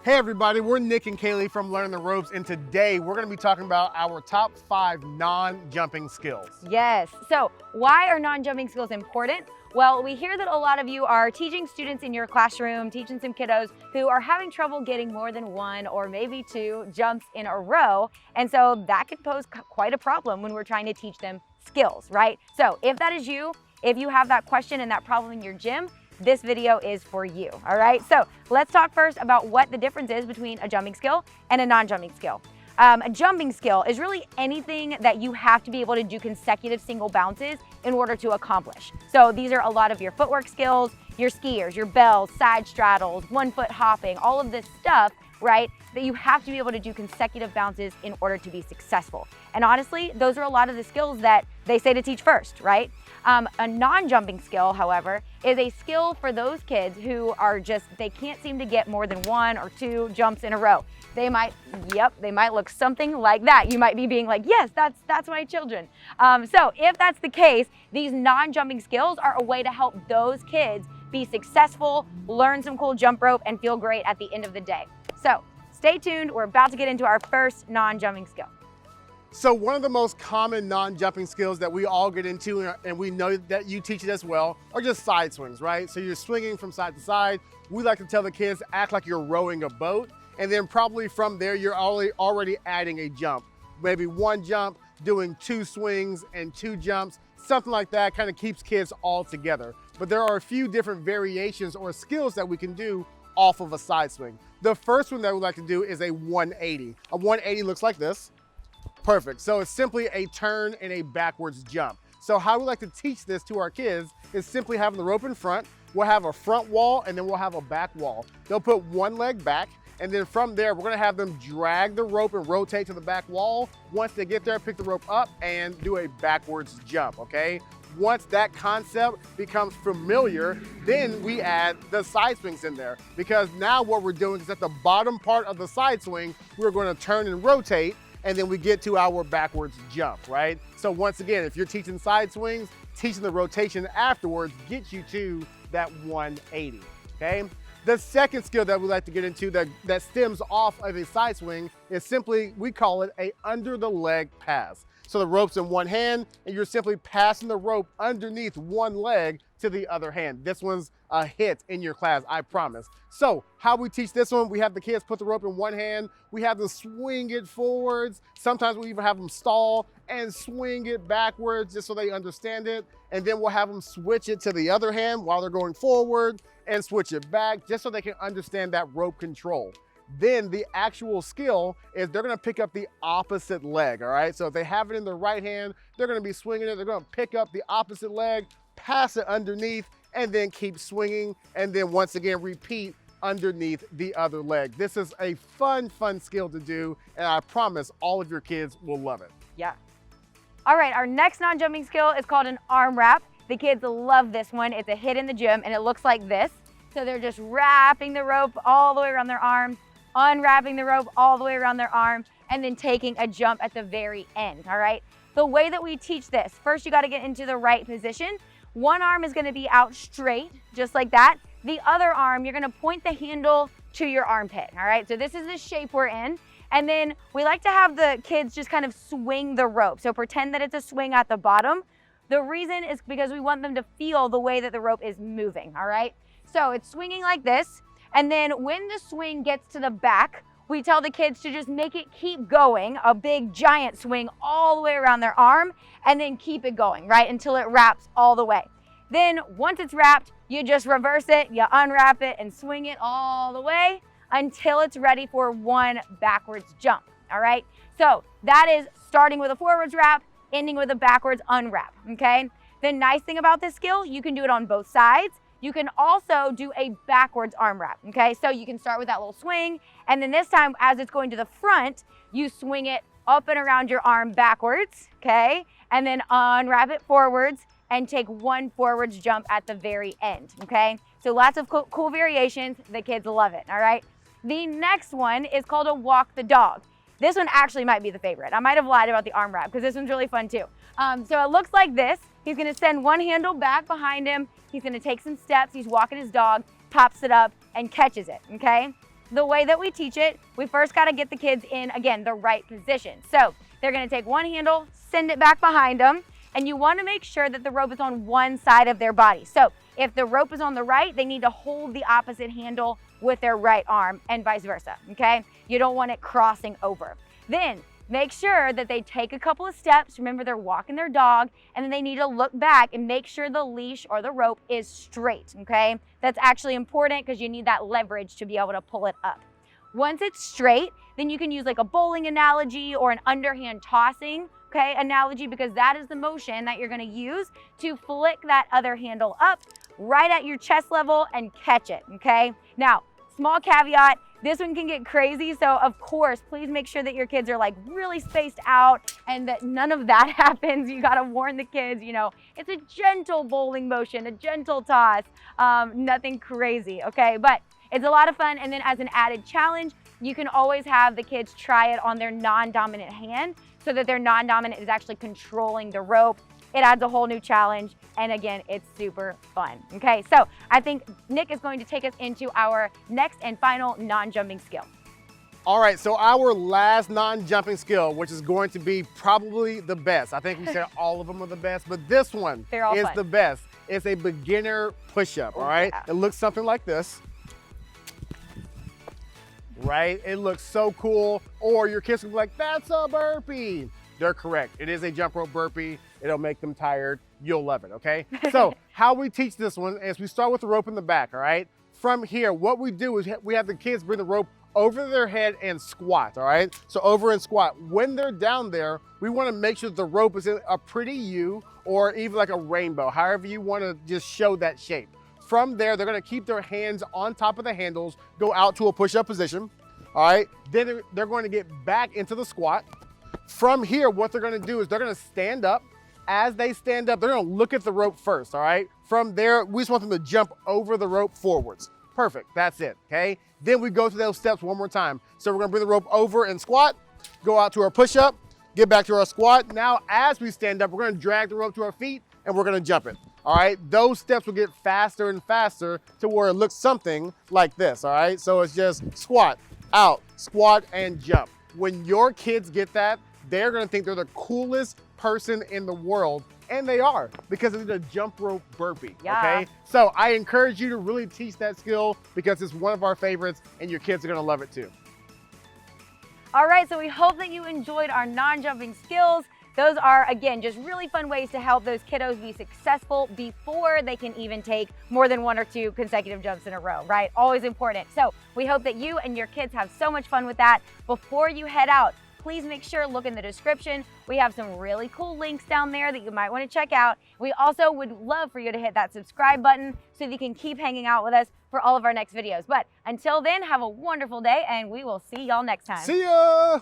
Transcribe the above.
Hey everybody, we're Nick and Kaylee from Learning the Ropes, and today we're going to be talking about our top 5 non-jumping skills. Yes, so why are non-jumping skills important? Well, we hear that a lot of you are teaching students in your classroom, teaching some kiddos who are having trouble getting more than 1 or maybe 2 jumps in a row. And so that could pose quite a problem when we're trying to teach them skills, right? So if that is you, if you have that question and that problem in your gym, this video is for you, all right? So let's talk first about what the difference is between a jumping skill and a non-jumping skill. A jumping skill is really anything that you have to be able to do consecutive single bounces in order to accomplish. So these are a lot of your footwork skills, your skiers, your bells, side straddles, 1-foot hopping, all of this stuff, right, that you have to be able to do consecutive bounces in order to be successful. And honestly, those are a lot of the skills that they say to teach first, right? A non-jumping skill, however, is a skill for those kids who are they can't seem to get more than 1 or 2 jumps in a row. They might look something like that. You might be being like, yes, that's my children. So if that's the case, these non-jumping skills are a way to help those kids be successful, learn some cool jump rope, and feel great at the end of the day. So stay tuned. We're about to get into our first non-jumping skill. So one of the most common non-jumping skills that we all get into, and we know that you teach it as well, are just side swings, right? So you're swinging from side to side. We like to tell the kids, act like you're rowing a boat, and then probably from there, you're already adding a jump. Maybe 1 jump, doing 2 swings and 2 jumps, something like that kind of keeps kids all together. But there are a few different variations or skills that we can do off of a side swing. The first one that we like to do is a 180. A 180 looks like this. Perfect. So it's simply a turn and a backwards jump. So how we like to teach this to our kids is simply having the rope in front. We'll have a front wall and then we'll have a back wall. They'll put 1 leg back, and then from there, we're gonna have them drag the rope and rotate to the back wall. Once they get there, pick the rope up and do a backwards jump, okay? Once that concept becomes familiar, then we add the side swings in there, because now what we're doing is at the bottom part of the side swing, we're gonna turn and rotate, and then we get to our backwards jump, right? So once again, if you're teaching side swings, teaching the rotation afterwards gets you to that 180, okay? The second skill that we like to get into that stems off of a side swing is simply, we call it a under the leg pass. So the rope's in one hand and you're simply passing the rope underneath one leg to the other hand. This one's a hit in your class, I promise. So how we teach this one, we have the kids put the rope in one hand, we have them swing it forwards. Sometimes we even have them stall and swing it backwards just so they understand it. And then we'll have them switch it to the other hand while they're going forward and switch it back just so they can understand that rope control. Then the actual skill is they're gonna pick up the opposite leg, all right? So if they have it in their right hand, they're gonna be swinging it, they're gonna pick up the opposite leg, pass it underneath, and then keep swinging, and then once again, repeat underneath the other leg. This is a fun skill to do, and I promise all of your kids will love it. Yeah. All right, our next non-jumping skill is called an arm wrap. The kids love this one. It's a hit in the gym, and it looks like this. So they're just wrapping the rope all the way around their arm, unwrapping the rope all the way around their arm, and then taking a jump at the very end, all right? The way that we teach this, first you gotta get into the right position. One arm is gonna be out straight, just like that. The other arm, you're gonna point the handle to your armpit, all right? So this is the shape we're in. And then we like to have the kids just kind of swing the rope. So pretend that it's a swing at the bottom. The reason is because we want them to feel the way that the rope is moving, all right? So it's swinging like this. And then when the swing gets to the back, we tell the kids to just make it keep going, a big giant swing all the way around their arm, and then keep it going, right, until it wraps all the way. Then once it's wrapped, you just reverse it, you unwrap it, and swing it all the way until it's ready for 1 backwards jump, all right? So that is starting with a forwards wrap, ending with a backwards unwrap, okay? The nice thing about this skill, you can do it on both sides. You can also do a backwards arm wrap, okay? So you can start with that little swing, and then this time, as it's going to the front, you swing it up and around your arm backwards, okay? And then unwrap it forwards and take 1 forwards jump at the very end, okay? So lots of cool variations. The kids love it, all right? The next one is called a walk the dog. This one actually might be the favorite. I might have lied about the arm wrap because this one's really fun too. So it looks like this. He's gonna send one handle back behind him. He's gonna take some steps. He's walking his dog, pops it up, and catches it, okay? the way that we teach it, we first got to get the kids in, again, the right position. So they're going to take one handle, send it back behind them, and you want to make sure that the rope is on one side of their body. So if the rope is on the right, they need to hold the opposite handle with their right arm and vice versa, okay? You don't want it crossing over. Then make sure that they take a couple of steps. Remember, they're walking their dog, and then they need to look back and make sure the leash or the rope is straight, okay? That's actually important because you need that leverage to be able to pull it up. Once it's straight, then you can use like a bowling analogy or an underhand tossing, okay, analogy, because that is the motion that you're gonna use to flick that other handle up right at your chest level and catch it, okay? Now, small caveat, this one can get crazy, so of course, please make sure that your kids are like really spaced out and that none of that happens. You gotta warn the kids, you know, it's a gentle bowling motion, a gentle toss, nothing crazy, okay? But it's a lot of fun, and then as an added challenge, you can always have the kids try it on their non-dominant hand so that their non-dominant is actually controlling the rope. It adds a whole new challenge, and again, it's super fun. Okay, so I think Nick is going to take us into our next and final non-jumping skill. All right, so our last non-jumping skill, which is going to be probably the best. I think we said all of them are the best, but this one is the best. It's a beginner push-up, all right? Yeah. It looks something like this. Right? It looks so cool. Or your kids will be like, that's a burpee. They're correct. It is a jump rope burpee. It'll make them tired. You'll love it, okay? So how we teach this one is we start with the rope in the back, all right? From here, what we do is we have the kids bring the rope over their head and squat, all right? So over and squat. When they're down there, we want to make sure that the rope is in a pretty U or even like a rainbow, however you want to just show that shape. From there, they're gonna keep their hands on top of the handles, go out to a push-up position, all right? Then they're going to get back into the squat. From here, what they're gonna do is they're gonna stand up. As they stand up, they're gonna look at the rope first, all right? From there, we just want them to jump over the rope forwards. Perfect, that's it, okay? Then we go through those steps one more time. So we're gonna bring the rope over and squat, go out to our push-up, get back to our squat. Now, as we stand up, we're gonna drag the rope to our feet and we're gonna jump it. All right, those steps will get faster and faster to where it looks something like this, all right? So it's just squat, out, squat, and jump. When your kids get that, they're gonna think they're the coolest person in the world, and they are, because it's a jump rope burpee, okay? So I encourage you to really teach that skill because it's one of our favorites, and your kids are gonna love it too. All right, so we hope that you enjoyed our non-jumping skills. Those are, again, just really fun ways to help those kiddos be successful before they can even take more than 1 or 2 consecutive jumps in a row, right? Always important. So we hope that you and your kids have so much fun with that. Before you head out, please make sure to look in the description. We have some really cool links down there that you might want to check out. We also would love for you to hit that subscribe button so that you can keep hanging out with us for all of our next videos. But until then, have a wonderful day, and we will see y'all next time. See ya!